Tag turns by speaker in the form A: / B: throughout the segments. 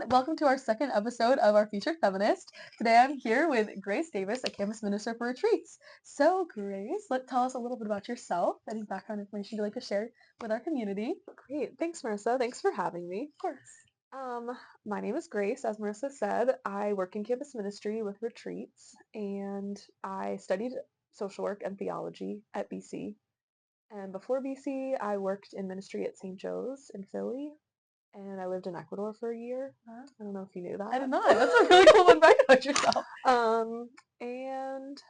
A: Welcome to our second episode of our featured feminist. Today I'm here with Grace Davis, a campus minister for retreats. So Grace, tell us a little bit about yourself, any background information you'd like to share with our community.
B: Great. Thanks, Marissa. Thanks for having me.
A: Of course.
B: My name is Grace. As Marissa said, I work in campus ministry with retreats, and I studied social work and theology at BC. And before BC, I worked in ministry at St. Joe's in Philly, and I lived in Ecuador for a year. I don't know if you knew that.
A: I did not. That's a really cool fun fact about yourself.
B: And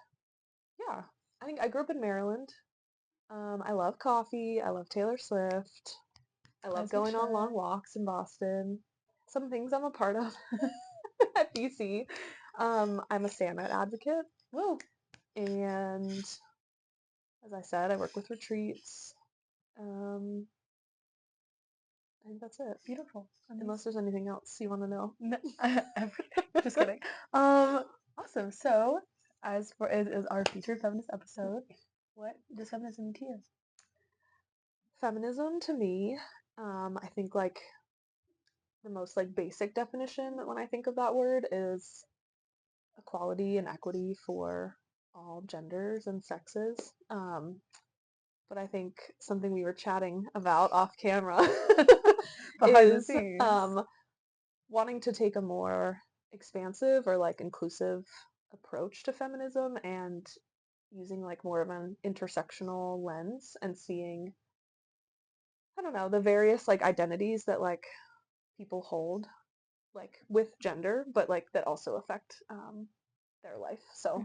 B: yeah, I think I grew up in Maryland. I love coffee. I love Taylor Swift. I love going on long walks in Boston. Some things I'm a part of at BC. I'm a Santa advocate.
A: Woo.
B: And as I said, I work with retreats. I think that's it.
A: Beautiful.
B: Unless there's anything else you want to know.
A: No, everything. Just kidding. Awesome. So, as for is our featured feminist episode, what does feminism mean to you?
B: Feminism to me, I think like the most like basic definition when I think of that word is equality and equity for all genders and sexes. But I think something we were chatting about off camera
A: Behind the
B: is
A: scenes.
B: wanting to take a more expansive or like inclusive approach to feminism and using like more of an intersectional lens and seeing, I don't know, the various like identities that like people hold like with gender, but like that also affect their life. So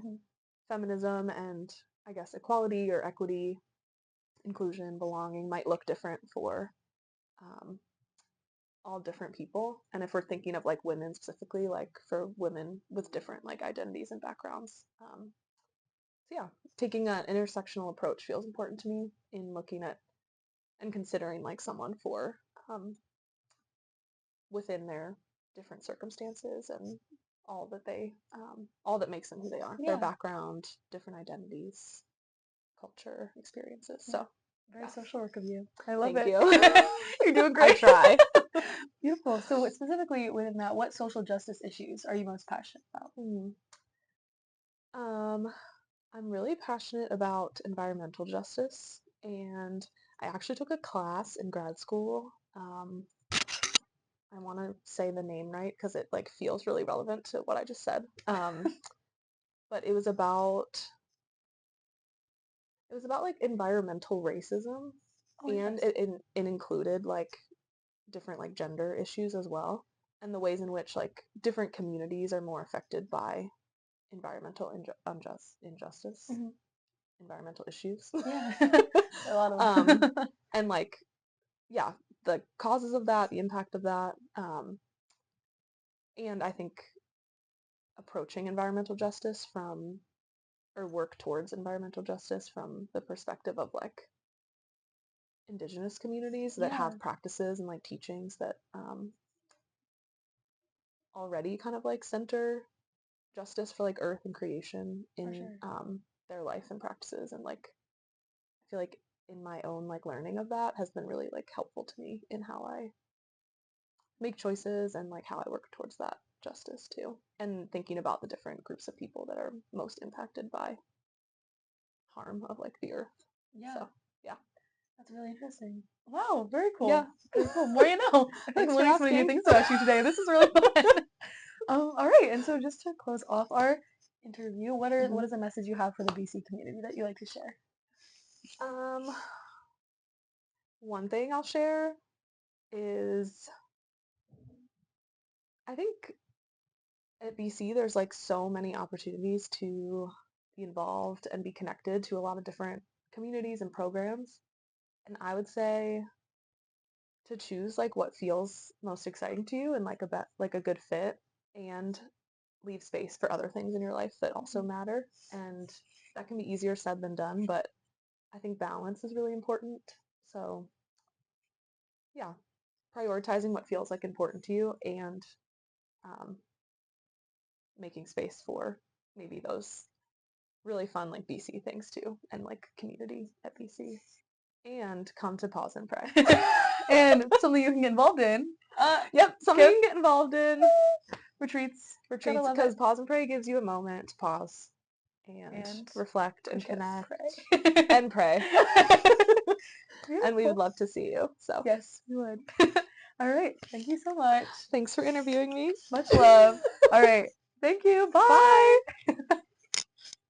B: feminism and I guess equality or equity, inclusion, belonging might look different for all different people. And if we're thinking of like women specifically, like for women with different like identities and backgrounds. So yeah, taking an intersectional approach feels important to me in looking at and considering like someone for within their different circumstances and all that they all that makes them who they are, their background, different identities, culture, experiences. So
A: very social work of you. I love it.
B: Thank you.
A: You're doing great.
B: I try.
A: Beautiful. So specifically within that, what social justice issues are you most passionate about?
B: I'm really passionate about environmental justice, and I actually took a class in grad school. I want to say the name right because it like feels really relevant to what I just said. But it was about like environmental racism, and it included like different like gender issues as well, and the ways in which like different communities are more affected by environmental injustice, environmental issues.
A: Yeah, a lot of them.
B: And like, yeah, the causes of that, the impact of that, and I think approaching environmental justice from, or work towards environmental justice from the perspective of like indigenous communities that have practices and like teachings that already kind of like center justice for like earth and creation in their life and practices, and like I feel like in my own like learning of that has been really like helpful to me in how I make choices and like how I work towards that justice too, and thinking about the different groups of people that are most impacted by harm of like the earth. So yeah,
A: that's really interesting. Wow, very cool.
B: Yeah,
A: very cool. More you know. I'm learning so many new things about you today. This is really fun. All right, and so just to close off our interview, what is a message you have for the BC community that you like to share?
B: One thing I'll share is I think at BC there's like so many opportunities to be involved and be connected to a lot of different communities and programs, and I would say to choose like what feels most exciting to you and like a good fit, and leave space for other things in your life that also matter. And that can be easier said than done, but I think balance is really important. So yeah, prioritizing what feels like important to you, and making space for maybe those really fun like BC things too, and like community at BC. And come to Pause and Pray.
A: And something you can get involved in
B: Yep, something you
A: Kim?
B: can get involved in.
A: Retreats. Gotta
B: Retreats,
A: love
B: because
A: it.
B: pause and pray gives you a moment to pause and
A: And
B: reflect and
A: push it.
B: connect
A: Pray.
B: and pray. And we would
A: Beautiful.
B: love to see you. So
A: Yes, we would. All right. Thank you so much.
B: thanks for interviewing me.
A: Much love. All right. Thank you.
B: Bye.
A: Bye.